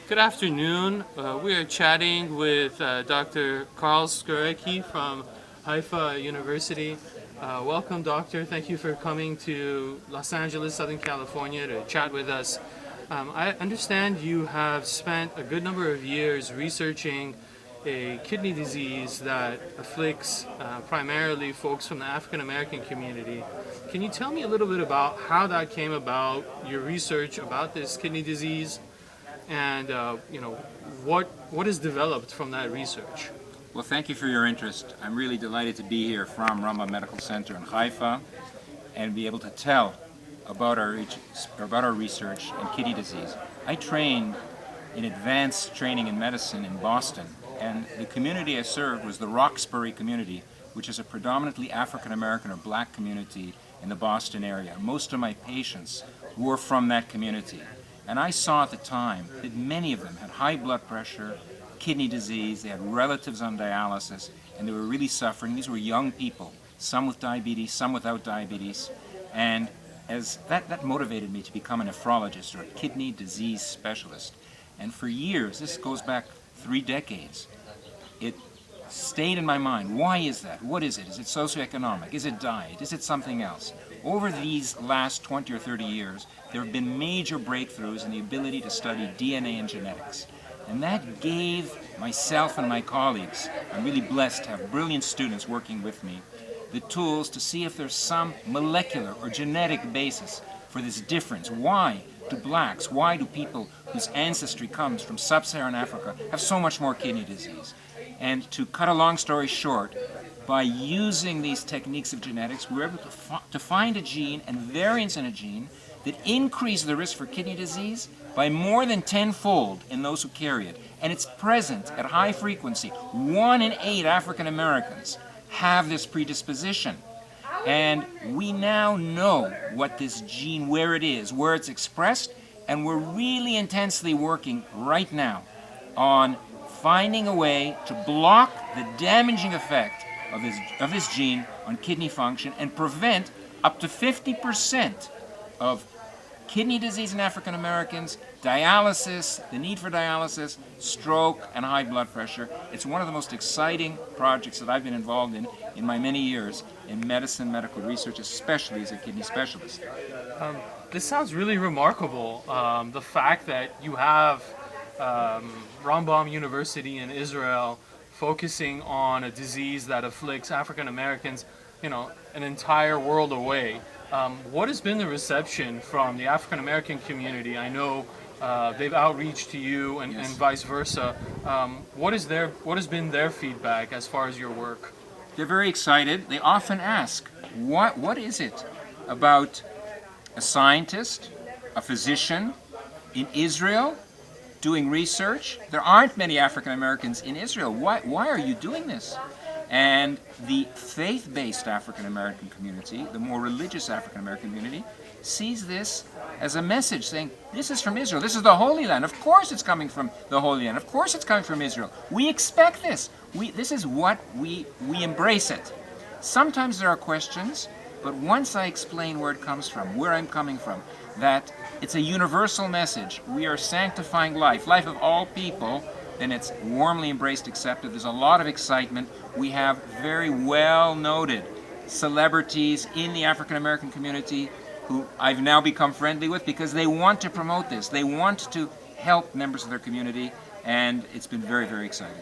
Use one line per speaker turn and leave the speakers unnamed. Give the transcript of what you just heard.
Good afternoon. We are chatting with Dr. Karl Skorecki from Haifa University. Welcome, doctor. Thank you for coming to Los Angeles, Southern California to chat with us. I understand you have spent a good number of years researching a kidney disease that afflicts primarily folks from the African American community. Can you tell me a little bit about how that came about, your research about this kidney disease, and what is developed from that research?
Well, thank you for your interest. I'm really delighted to be here from Rambam Medical Center in Haifa and be able to tell about our research in kidney disease. I trained in advanced training in medicine in Boston, and the community I served was the Roxbury community, which is a predominantly African American or black community in the Boston area. Most of my patients were from that community. And I saw at the time that many of them had high blood pressure, kidney disease, they had relatives on dialysis, and they were really suffering. These were young people, some with diabetes, some without diabetes. And as that motivated me to become a nephrologist or a kidney disease specialist. And for years, this goes back 3 decades, it stayed in my mind. Why is that? What is it? Is it socioeconomic? Is it diet? Is it something else? Over these last 20 or 30 years, there have been major breakthroughs in the ability to study DNA and genetics. And that gave myself and my colleagues, I'm really blessed to have brilliant students working with me, the tools to see if there's some molecular or genetic basis for this difference. Why do blacks, why do people whose ancestry comes from sub-Saharan Africa have so much more kidney disease? And to cut a long story short, by using these techniques of genetics, we were able to find a gene and variants in a gene that increase the risk for kidney disease by more than 10-fold in those who carry it. And it's present at high frequency. 1 in 8 African Americans have this predisposition. And we now know what this gene, where it is, where it's expressed, and we're really intensely working right now on finding a way to block the damaging effect of this gene on kidney function and prevent up to 50% of kidney disease in African Americans, dialysis, the need for dialysis, stroke, and high blood pressure. It's one of the most exciting projects that I've been involved in my many years in medicine, medical research, especially as a kidney specialist.
This sounds really remarkable. The fact that you have Rambam University in Israel focusing on a disease that afflicts African Americans, an entire world away. What has been the reception from the African American community? I know they've outreached to you and vice versa. What has been their feedback as far as your work?
They're very excited. They often ask, what is it about a scientist, a physician in Israel doing research? There aren't many African Americans in Israel. Why are you doing this? And the faith-based African American community, the more religious African American community, sees this as a message saying, this is from Israel, this is the Holy Land, of course it's coming from the Holy Land, of course it's coming from Israel. We expect this. This is what we embrace it. Sometimes there are questions, but once I explain where it comes from, where I'm coming from, that it's a universal message, we are sanctifying life of all people, then it's warmly embraced, accepted. There's a lot of excitement. We have very well-noted celebrities in the African American community who I've now become friendly with because they want to promote this. They want to help members of their community, and it's been very, very exciting.